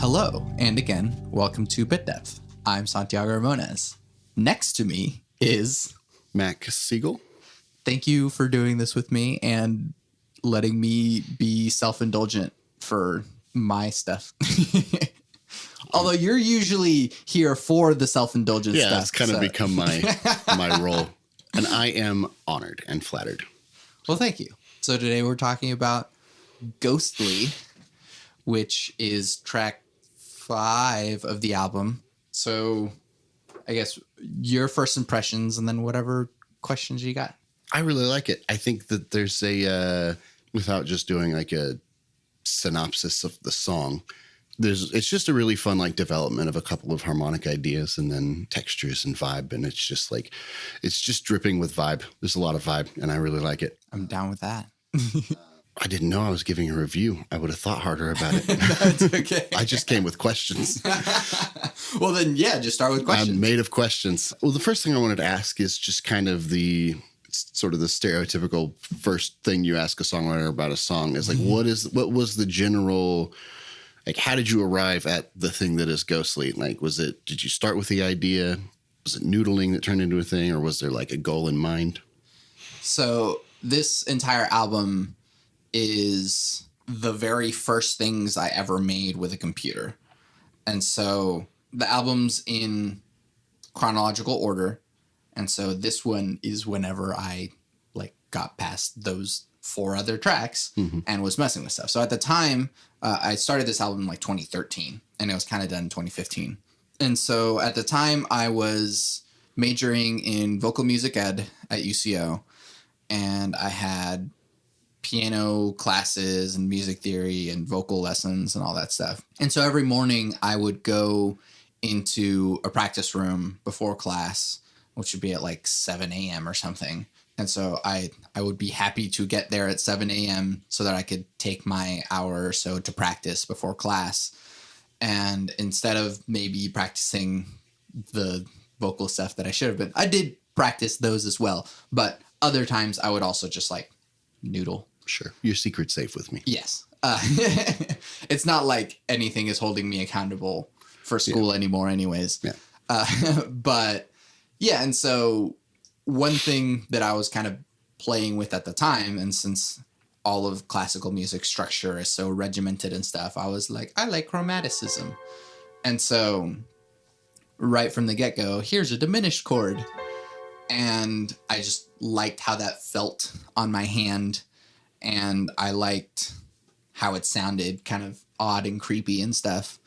Hello, and again, welcome to Bit Depth. I'm Santiago Ramones. Next to me is Mac Siegel. Thank you for doing this with me and letting me be self-indulgent for my stuff. Although you're usually here for the self-indulgent stuff. Yeah, it's kind of become my role. And I am honored and flattered. Well, thank you. So today we're talking about Ghostly, which is track 5 of the album. So I guess your first impressions and then whatever questions you got. I really like it. I think that there's without just doing like a synopsis of the song, it's just a really fun like development of a couple of harmonic ideas and then textures and vibe. And it's just dripping with vibe. There's a lot of vibe and I really like it. I'm down with that. I didn't know I was giving a review. I would have thought harder about it. That's okay. I just came with questions. Well, then, yeah, just start with questions. I'm made of questions. Well, the first thing I wanted to ask is just kind of sort of the stereotypical first thing you ask a songwriter about a song is like, what was the general, like, how did you arrive at the thing that is Ghostly? Like, did you start with the idea? Was it noodling that turned into a thing, or was there like a goal in mind? So this entire album is the very first things I ever made with a computer. And so the album's in chronological order. And so this one is whenever I like got past those 4 other tracks and was messing with stuff. So at the time, I started this album in like 2013 and it was kind of done in 2015. And so at the time I was majoring in vocal music ed at UCO, and I had piano classes and music theory and vocal lessons and all that stuff. And so every morning I would go into a practice room before class, which would be at like 7 a.m. or something. And so I would be happy to get there at 7 a.m. so that I could take my hour or so to practice before class. And instead of maybe practicing the vocal stuff that I should have been, I did practice those as well. But other times I would also just like noodle. Sure. Your secret's safe with me. Yes. It's not like anything is holding me accountable for school anymore anyways. Yeah. But yeah, and so one thing that I was kind of playing with at the time, and since all of classical music structure is so regimented and stuff, I was like, I like chromaticism. And so right from the get-go, here's a diminished chord. And I just liked how that felt on my hand. And I liked how it sounded kind of odd and creepy and stuff.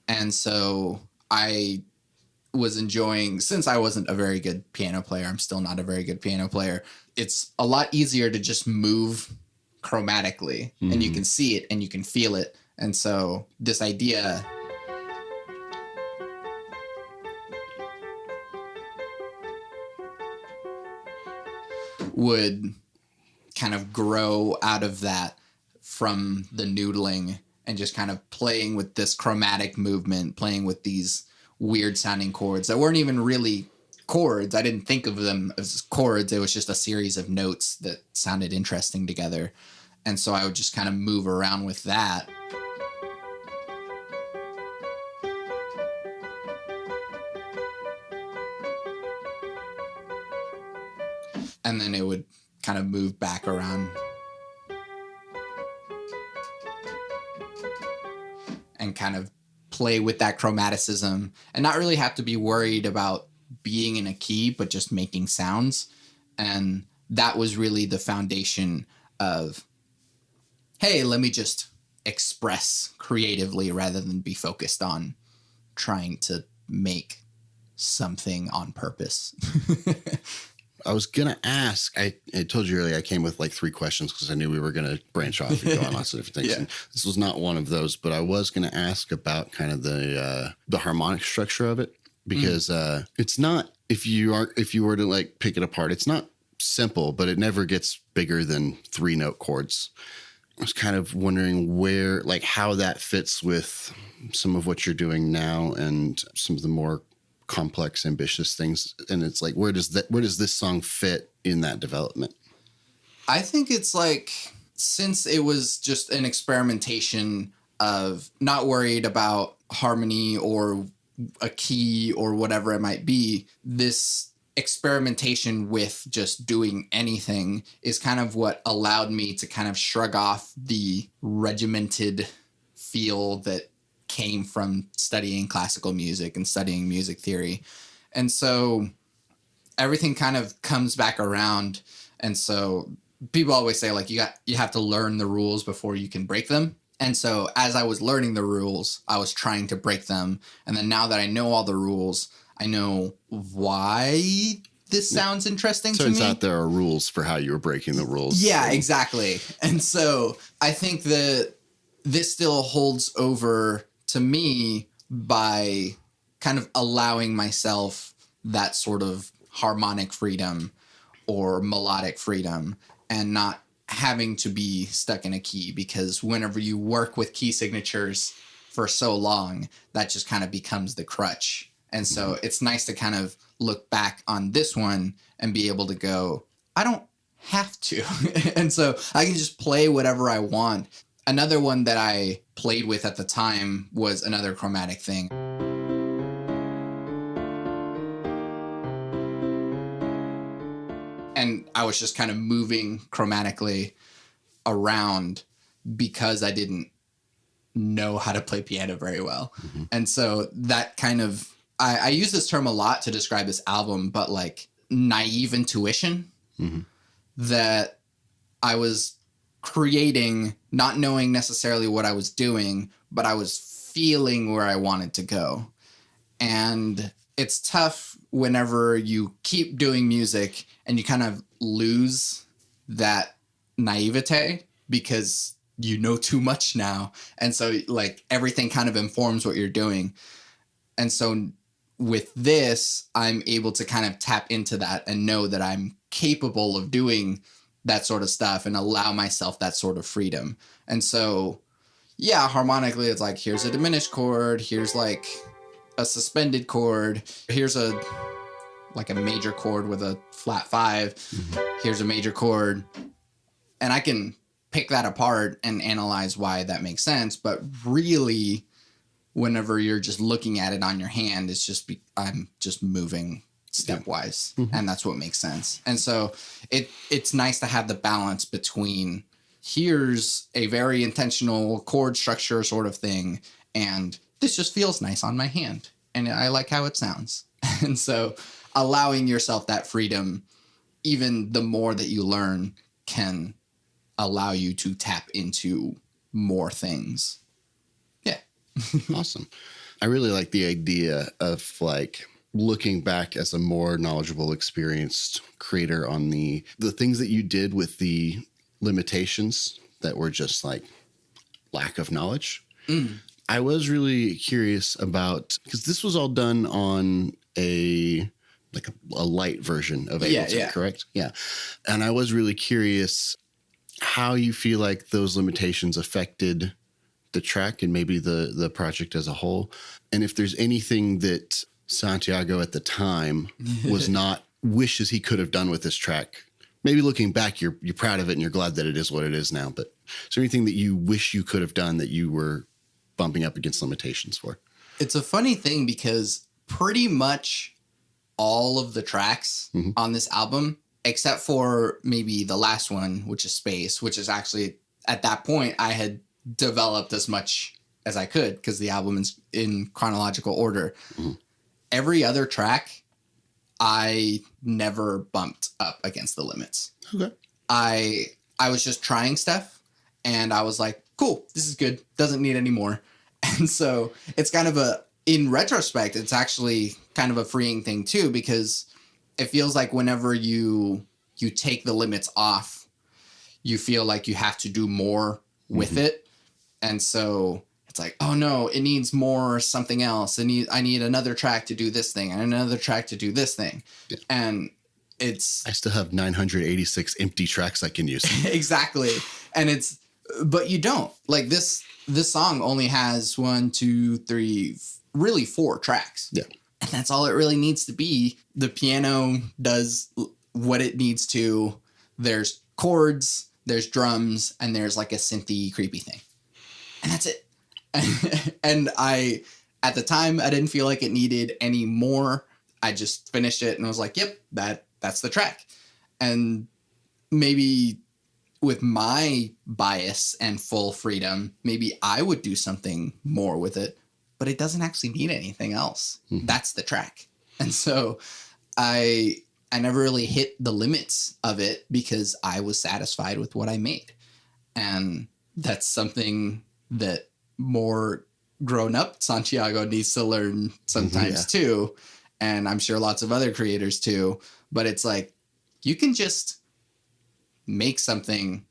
And so I was enjoying, since I wasn't a very good piano player, I'm still not a very good piano player, it's a lot easier to just move chromatically and you can see it and you can feel it. And so this idea would kind of grow out of that from the noodling and just kind of playing with this chromatic movement, playing with these weird sounding chords that weren't even really chords. I didn't think of them as chords. It was just a series of notes that sounded interesting together. And so I would just kind of move around with that. And then it would kind of move back around and kind of play with that chromaticism and not really have to be worried about being in a key, but just making sounds. And that was really the foundation of, hey, let me just express creatively rather than be focused on trying to make something on purpose. I was going to ask, I told you earlier I came with like 3 questions because I knew we were going to branch off and go on lots of different things. Yeah. And this was not one of those, but I was going to ask about kind of the harmonic structure of it, because it's not, if you were to like pick it apart, it's not simple, but it never gets bigger than 3-note chords. I was kind of wondering where, like how that fits with some of what you're doing now and some of the more complex, ambitious things. And it's like, where does this song fit in that development? I think it's like, since it was just an experimentation of not worried about harmony or a key or whatever it might be. This experimentation with just doing anything is kind of what allowed me to kind of shrug off the regimented feel that came from studying classical music and studying music theory. And so everything kind of comes back around. And so people always say, like, you have to learn the rules before you can break them. And so as I was learning the rules, I was trying to break them. And then now that I know all the rules, I know why this sounds interesting to me. Turns out there are rules for how you were breaking the rules. Yeah, exactly. And so I think that this still holds over to me by kind of allowing myself that sort of harmonic freedom or melodic freedom and not having to be stuck in a key, because whenever you work with key signatures for so long, that just kind of becomes the crutch. And so it's nice to kind of look back on this one and be able to go, I don't have to. And so I can just play whatever I want. Another one that I played with at the time was another chromatic thing. And I was just kind of moving chromatically around because I didn't know how to play piano very well. Mm-hmm. And so that kind of, I use this term a lot to describe this album, but like naive intuition that I was creating, not knowing necessarily what I was doing, but I was feeling where I wanted to go. And it's tough whenever you keep doing music and you kind of lose that naivete because you know too much now. And so like everything kind of informs what you're doing. And so with this, I'm able to kind of tap into that and know that I'm capable of doing that sort of stuff and allow myself that sort of freedom. And so, yeah, harmonically, it's like, here's a diminished chord, here's like a suspended chord, here's a major chord with a flat 5, here's a major chord. And I can pick that apart and analyze why that makes sense. But really, whenever you're just looking at it on your hand, it's just I'm just moving stepwise, and that's what makes sense. And so it's nice to have the balance between here's a very intentional chord structure sort of thing, and this just feels nice on my hand, and I like how it sounds. And so allowing yourself that freedom, even the more that you learn, can allow you to tap into more things. Yeah. Awesome. I really like the idea of like looking back as a more knowledgeable, experienced creator on the things that you did with the limitations that were just like lack of knowledge. I was really curious about, because this was all done on a light version of Ableton, correct? Yeah. And I was really curious how you feel like those limitations affected the track and maybe the project as a whole. And if there's anything that Santiago at the time wishes he could have done with this track. Maybe looking back, you're proud of it and you're glad that it is what it is now. But is there anything that you wish you could have done that you were bumping up against limitations for? It's a funny thing because pretty much all of the tracks on this album, except for maybe the last one, which is Space, which is actually at that point I had developed as much as I could because the album is in chronological order. Every other track, I never bumped up against the limits. Okay. I was just trying stuff and I was like, cool, this is good. Doesn't need any more. And so it's kind of in retrospect, it's actually kind of a freeing thing too, because it feels like whenever you take the limits off, you feel like you have to do more with it. And so it's like, oh no, it needs more something else. I need another track to do this thing and another track to do this thing. Yeah. And I still have 986 empty tracks I can use. Exactly. And but you don't. Like this song only has 1, 2, 3, really 4 tracks. Yeah. And that's all it really needs to be. The piano does what it needs to. There's chords, there's drums, and there's like a synthy creepy thing. And that's it. And at the time, I didn't feel like it needed any more. I just finished it and was like, yep, that's the track. And maybe with my bias and full freedom, maybe I would do something more with it, but it doesn't actually need anything else. Mm-hmm. That's the track. And so I never really hit the limits of it because I was satisfied with what I made. And that's something that more grown up Santiago needs to learn sometimes too. And I'm sure lots of other creators too. But it's like, you can just make something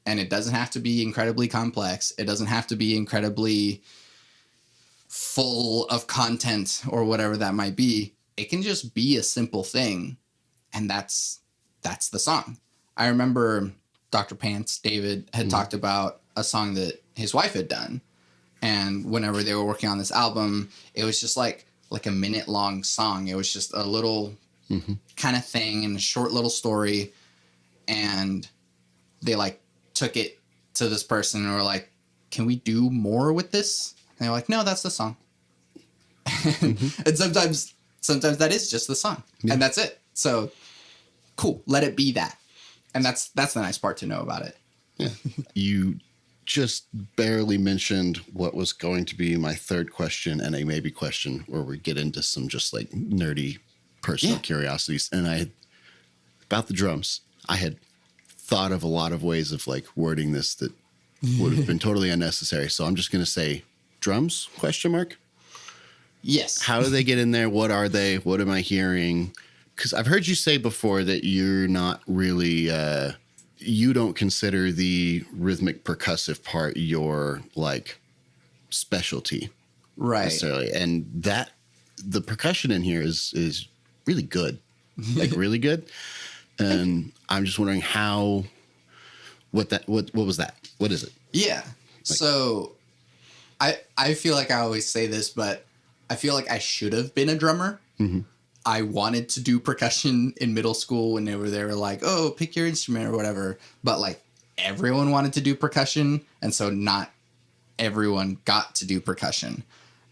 and it doesn't have to be incredibly complex. It doesn't have to be incredibly full of content or whatever that might be. It can just be a simple thing. And that's the song. I remember Dr. Pants, David, had talked about a song that his wife had done. And whenever they were working on this album, it was just like a minute-long song. It was just a little kind of thing and a short little story. And they like took it to this person and were like, can we do more with this? And they're like, no, that's the song. And sometimes that is just the song. Yeah. And that's it. So cool. Let it be that. And that's the nice part to know about it. Yeah. You just barely mentioned what was going to be my third question and a maybe question where we get into some just like nerdy personal curiosities. And about the drums, I had thought of a lot of ways of like wording this that would have been totally unnecessary. So I'm just going to say drums, ? Yes. How do they get in there? What are they? What am I hearing? Because I've heard you say before that you're not really, you don't consider the rhythmic percussive part your like specialty. Right. Necessarily. And that the percussion in here is really good, like really good. And I'm just wondering what was that? What is it? Yeah. So I feel like I always say this, but I feel like I should have been a drummer. Mm-hmm. I wanted to do percussion in middle school when they were like, oh, pick your instrument or whatever. But like everyone wanted to do percussion. And so not everyone got to do percussion.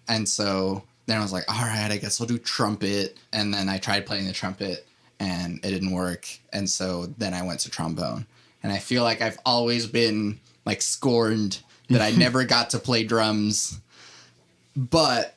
And so then I was like, all right, I guess I'll do trumpet. And then I tried playing the trumpet and it didn't work. And so then I went to trombone. And I feel like I've always been like scorned that I never got to play drums. But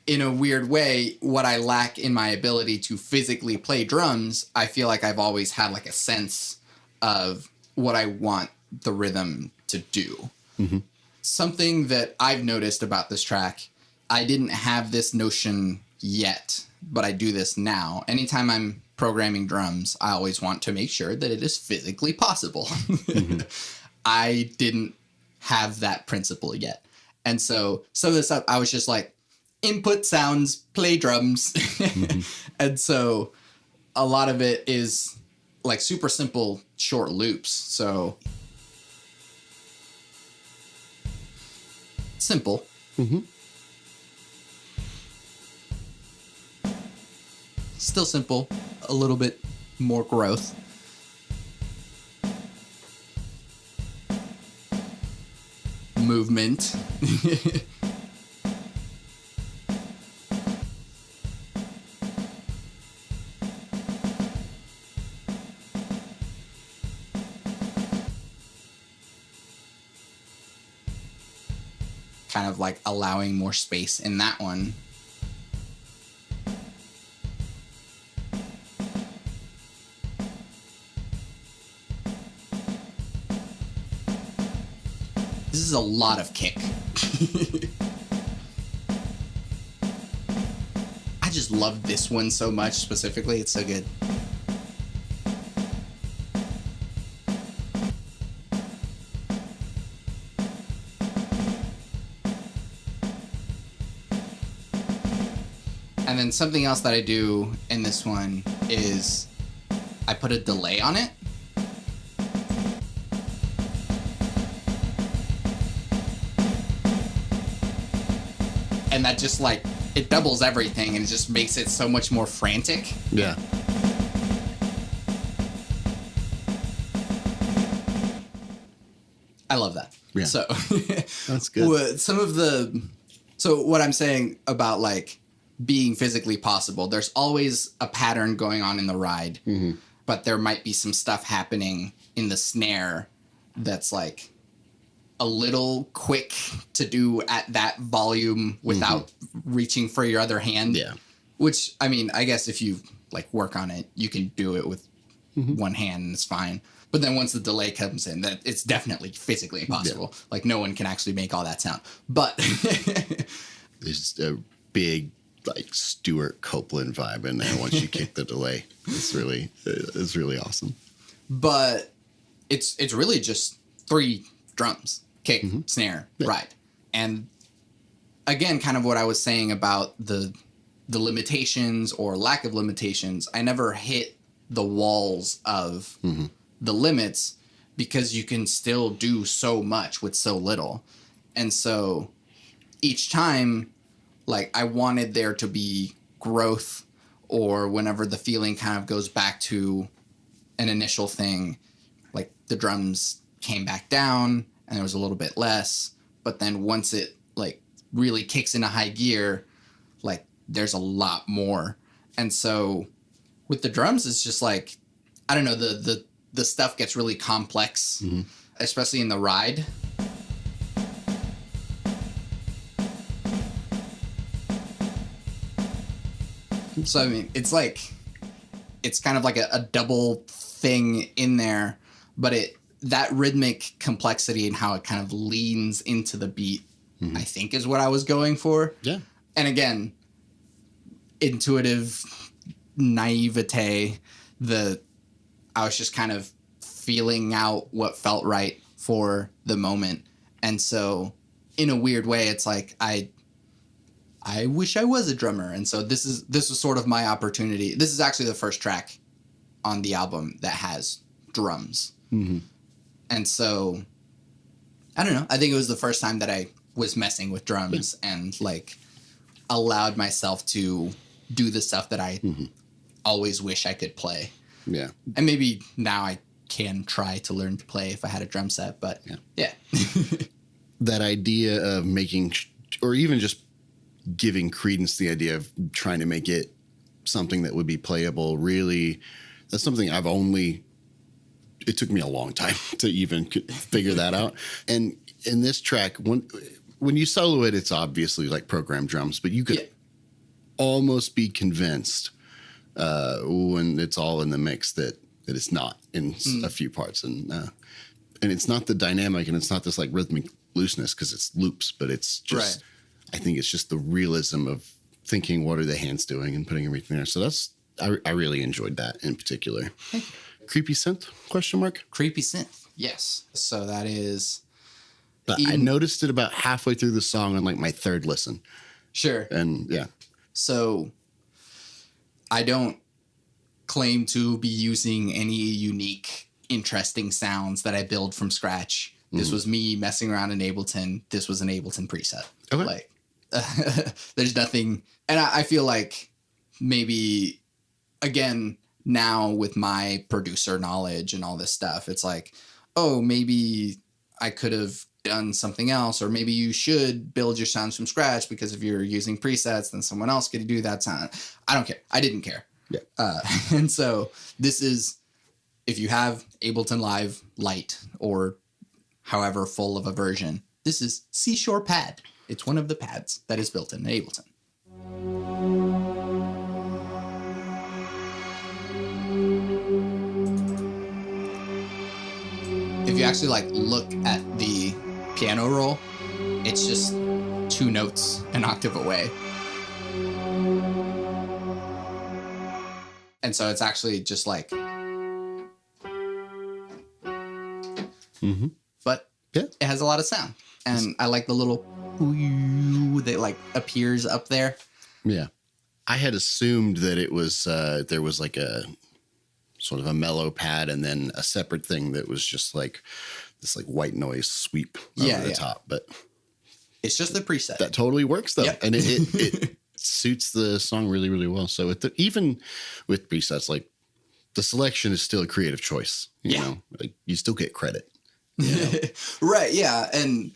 in a weird way, what I lack in my ability to physically play drums, I feel like I've always had like a sense of what I want the rhythm to do. Mm-hmm. Something that I've noticed about this track, I didn't have this notion yet, but I do this now. Anytime I'm programming drums, I always want to make sure that it is physically possible. Mm-hmm. I didn't have that principle yet. And so some of this stuff, I was just like, input sounds, play drums. Mm-hmm. And so a lot of it is like super simple short loops. So simple. Mm-hmm. Still simple, a little bit more growth. Movement. Kind of like allowing more space in that one. This is a lot of kick. I just love this one so much specifically. It's so good. And then something else that I do in this one is I put a delay on it. And that just like, it doubles everything and it just makes it so much more frantic. Yeah. I love that. Yeah. So That's good. So what I'm saying about like being physically possible, there's always a pattern going on in the ride, but there might be some stuff happening in the snare that's like a little quick to do at that volume without reaching for your other hand. Yeah. Which, I mean, I guess if you like work on it, you can do it with one hand and it's fine. But then once the delay comes in, that it's definitely physically impossible. Yeah. Like no one can actually make all that sound. But there's a big like Stuart Copeland vibe in there once you kick the delay. It's really awesome. But it's really just 3 drums, kick, snare, ride. And again, kind of what I was saying about the limitations or lack of limitations, I never hit the walls of the limits because you can still do so much with so little. And so each time, like, I wanted there to be growth, or whenever the feeling kind of goes back to an initial thing, like the drums came back down and there was a little bit less. But then once it like really kicks into high gear, like there's a lot more. And so with the drums, it's just like, I don't know, the stuff gets really complex, especially in the ride. So, I mean, it's like, it's kind of like a double thing in there, but that rhythmic complexity and how it kind of leans into the beat, I think is what I was going for. Yeah. And again, intuitive naivete, I was just kind of feeling out what felt right for the moment. And so in a weird way, it's like, I wish I was a drummer. And so this was sort of my opportunity. This is actually the first track on the album that has drums. And so, I don't know. I think it was the first time that I was messing with drums and like allowed myself to do the stuff that I always wish I could play. Yeah. And maybe now I can try to learn to play if I had a drum set, but yeah. That idea of making, or even just giving credence to the idea of trying to make it something that would be playable, really, that's something it took me a long time to even figure that out. And in this track, when you solo it, it's obviously like programmed drums, but you could almost be convinced when it's all in the mix that it's not in a few parts. And it's not the dynamic, and it's not this like rhythmic looseness because it's loops, but it's just, I think it's just the realism of thinking, what are the hands doing, and putting everything there. So I really enjoyed that in particular. Creepy synth, ? Creepy synth. Yes. So that is. But I noticed it about halfway through the song on like my third listen. Sure. And yeah. So I don't claim to be using any unique, interesting sounds that I build from scratch. This was me messing around in Ableton. This was an Ableton preset. Okay. Like, there's nothing. And I feel like maybe, again, now with my producer knowledge and all this stuff, it's like, oh, maybe I could have done something else, or maybe you should build your sounds from scratch, because if you're using presets, then someone else could do that sound. I don't care. I didn't care. Yeah. And so this is, if you have Ableton Live Lite or however full of a version, this is Seashore Pad. It's one of the pads that is built in Ableton. If you actually like look at the piano roll, it's just 2 notes an octave away. And so it's actually just like, but it has a lot of sound, and I like the little ooh that like appears up there. Yeah. I had assumed that it was, there was like a sort of a mellow pad and then a separate thing that was just like this like white noise sweep over the top, but it's just the preset. That totally works though. Yep. And it suits the song really, really well. So even with presets, like the selection is still a creative choice, you know, like you still get credit. You know? Right. Yeah. And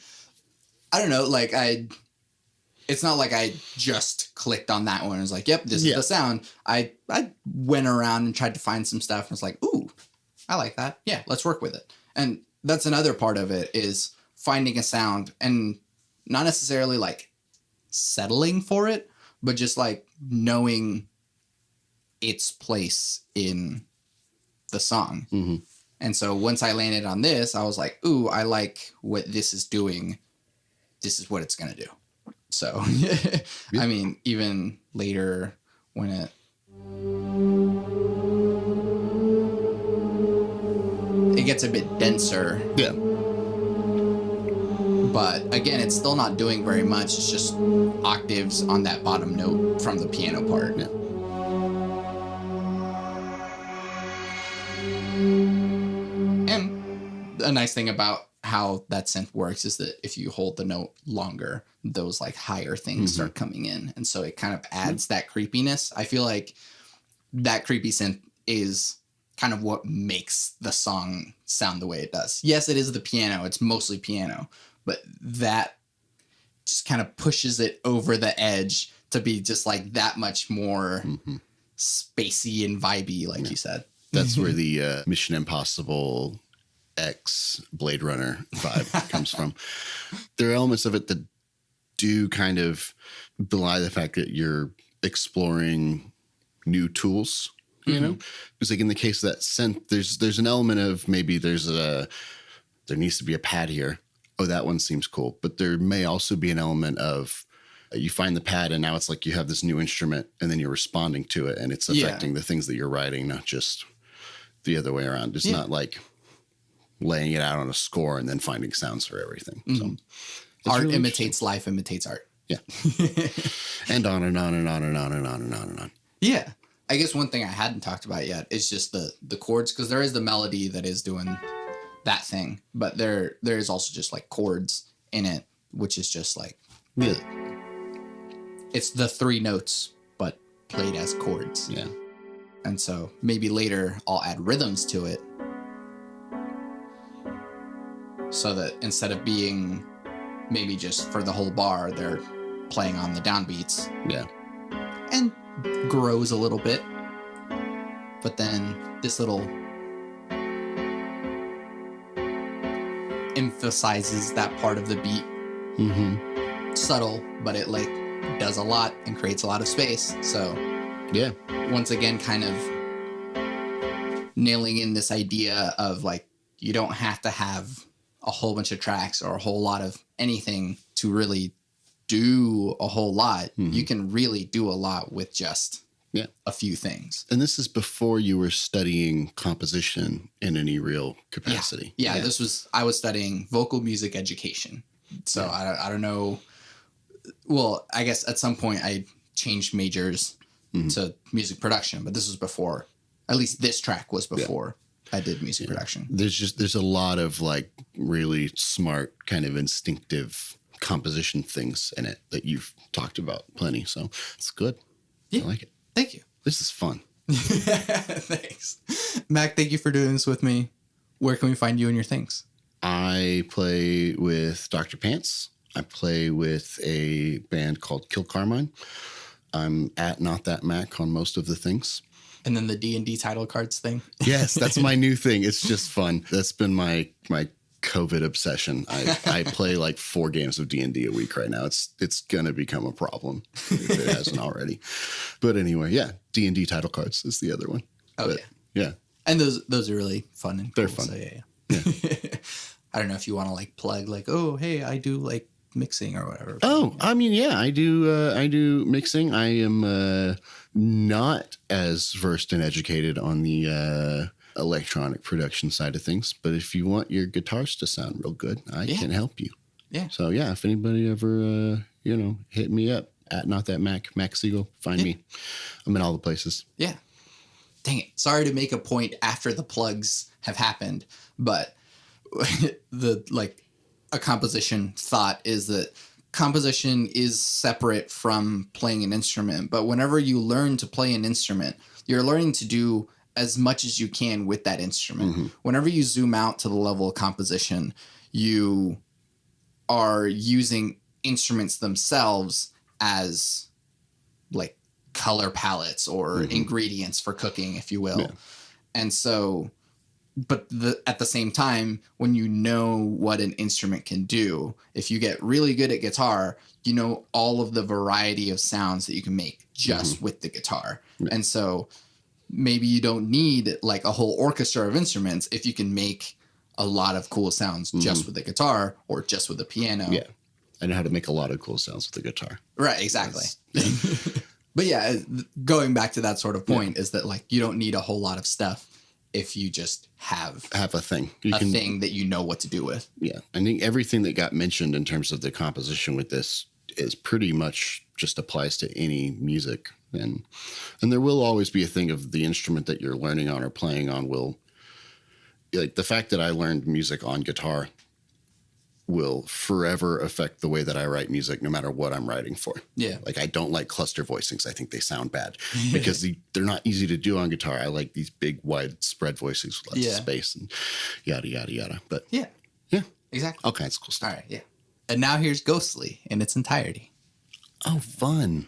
I don't know, like it's not like I just clicked on that one and was like, yep, this is the sound. I went around and tried to find some stuff and was like, ooh, I like that. Yeah, let's work with it. And that's another part of it is finding a sound and not necessarily like settling for it, but just like knowing its place in the song. Mm-hmm. And so once I landed on this, I was like, ooh, I like what this is doing. This is what it's going to do. So, I mean, even later when it gets a bit denser. Yeah. But again, it's still not doing very much. It's just octaves on that bottom note from the piano part. Yeah. And a nice thing about how that synth works is that if you hold the note longer, those like higher things start coming in. And so it kind of adds that creepiness. I feel like that creepy synth is kind of what makes the song sound the way it does. Yes, it is the piano. It's mostly piano, but that just kind of pushes it over the edge to be just like that much more spacey and vibey, like you said. That's where the Mission Impossible X Blade Runner vibe comes from. There are elements of it that do kind of belie the fact that you're exploring new tools, you know? Because like in the case of that synth, there's an element of maybe there needs to be a pad here. Oh, that one seems cool. But there may also be an element of you find the pad and now it's like you have this new instrument and then you're responding to it and it's affecting the things that you're writing, not just the other way around. It's not like laying it out on a score and then finding sounds for everything. So art really imitates life, imitates art. Yeah. And on and on and on and on and on and on and on. Yeah. I guess one thing I hadn't talked about yet is just the chords, because there is the melody that is doing that thing, but there is also just like chords in it, which is just like it's the three notes but played as chords. Yeah. And so maybe later I'll add rhythms to it so that instead of being maybe just for the whole bar, they're playing on the downbeats. Yeah. And grows a little bit. But then this little emphasizes that part of the beat. Subtle, but it like does a lot and creates a lot of space. So yeah, once again, kind of nailing in this idea of like, you don't have to have a whole bunch of tracks or a whole lot of anything to really do a whole lot. You can really do a lot with just a few things. And this is before you were studying composition in any real capacity. Yeah. I was studying vocal music education. So I don't know. Well, I guess at some point I changed majors to music production, but this was before, at least this track was before I did music production. There's a lot of like really smart kind of instinctive composition things in it that you've talked about plenty. So it's good. Yeah. I like it. Thank you. This is fun. Thanks. Mac, thank you for doing this with me. Where can we find you and your things? I play with Dr. Pants. I play with a band called Kill Carmine. I'm at Not That Mac on most of the things. And then the D&D title cards thing. Yes, that's my new thing. It's just fun. That's been my COVID obsession. I play like 4 games of D&D a week right now. It's gonna become a problem if it hasn't already. But anyway, yeah, D&D title cards is the other one. Oh, but, yeah. And those are really fun and cool. They're fun. So yeah. I don't know if you want to like plug like, oh, hey, I do like mixing or whatever. Oh, I mean, yeah, I do mixing. I am not as versed and educated on the electronic production side of things, but if you want your guitars to sound real good, I can help you. Yeah. So yeah, if anybody ever hit me up at Not That Mac Siegel, find me. I'm in all the places. Yeah. Dang it. Sorry to make a point after the plugs have happened, but a composition thought is that composition is separate from playing an instrument. But whenever you learn to play an instrument, you're learning to do as much as you can with that instrument. Whenever you zoom out to the level of composition, you are using instruments themselves as like color palettes or ingredients for cooking, if you will. And so, but at the same time, when you know what an instrument can do, if you get really good at guitar, you know all of the variety of sounds that you can make just with the guitar. And so maybe you don't need like a whole orchestra of instruments if you can make a lot of cool sounds just with the guitar or just with the piano. Yeah. I know how to make a lot of cool sounds with the guitar. Right, exactly. But yeah, going back to that sort of point is that like you don't need a whole lot of stuff if you just have a thing. Thing that you know what to do with. Yeah. I think everything that got mentioned in terms of the composition with this is pretty much just applies to any music. And there will always be a thing of the instrument that you're learning on or playing on will, like the fact that I learned music on guitar will forever affect the way that I write music, no matter what I'm writing for. Yeah. Like I don't like cluster voicings. I think they sound bad because they're not easy to do on guitar. I like these big, widespread voicings with lots of space and yada, yada, yada. But yeah, exactly. All kinds of cool stuff. All right. Yeah. And now here's Ghostly in its entirety. Oh, fun.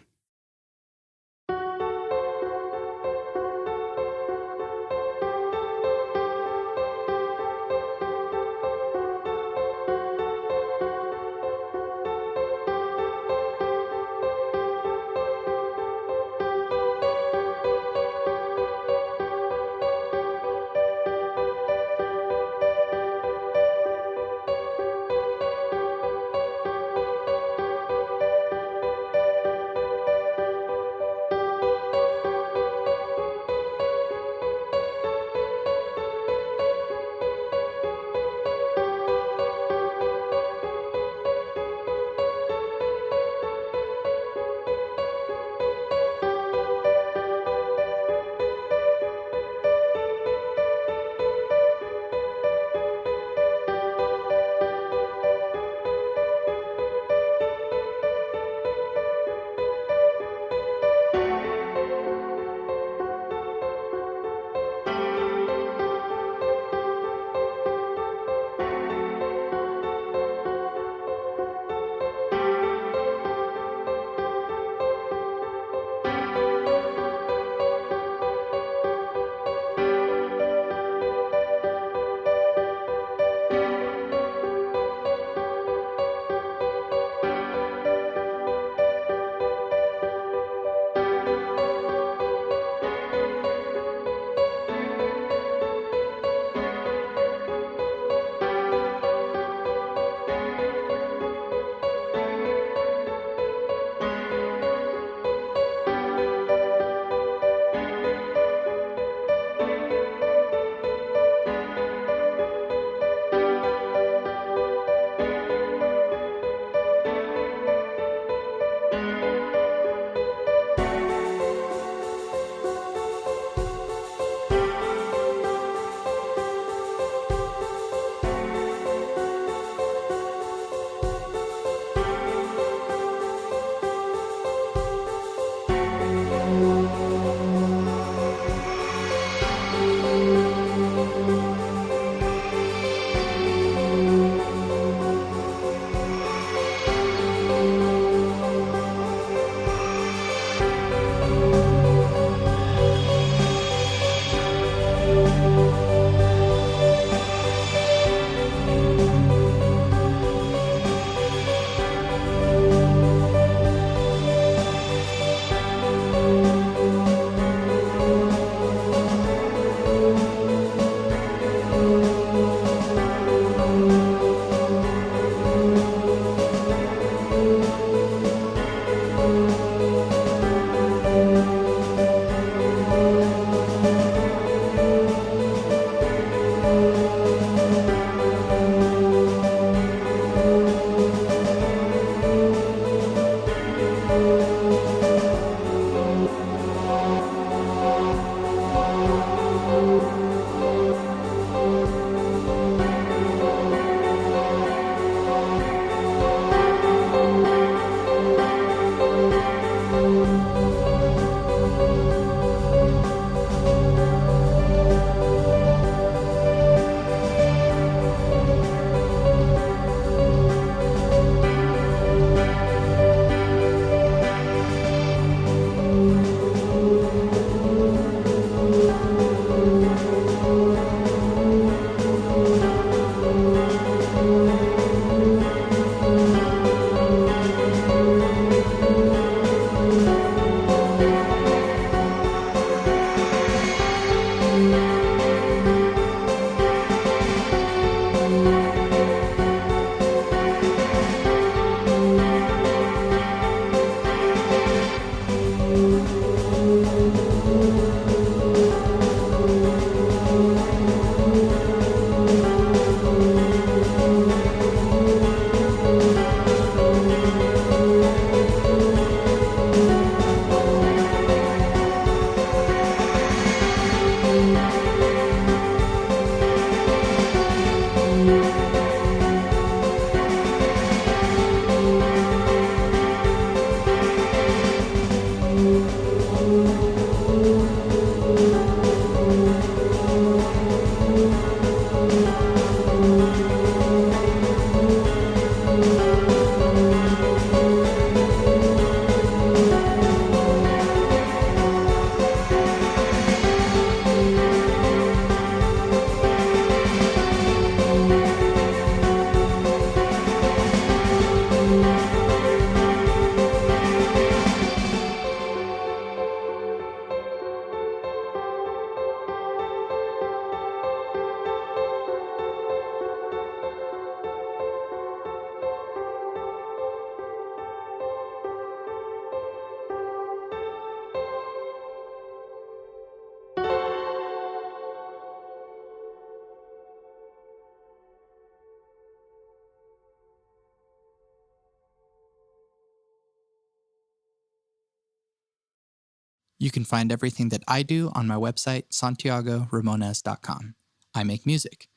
You can find everything that I do on my website, santiagoramones.com. I make music.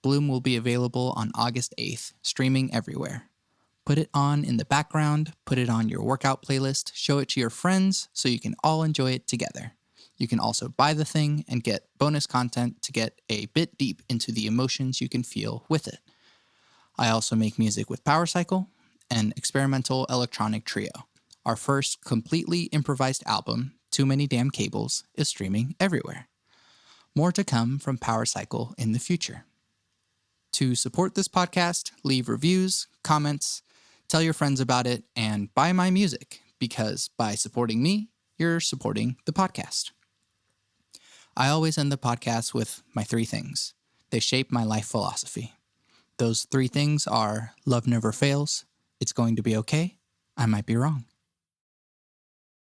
Bloom will be available on August 8th, streaming everywhere. Put it on in the background, put it on your workout playlist, show it to your friends so you can all enjoy it together. You can also buy the thing and get bonus content to get a bit deep into the emotions you can feel with it. I also make music with Power Cycle, an experimental electronic trio. Our first completely improvised album, Too Many Damn Cables, is streaming everywhere. More to come from Power Cycle in the future. To support this podcast, leave reviews, comments, tell your friends about it, and buy my music, because by supporting me, you're supporting the podcast. I always end the podcast with my 3 things. They shape my life philosophy. Those 3 things are: love never fails, it's going to be okay, I might be wrong.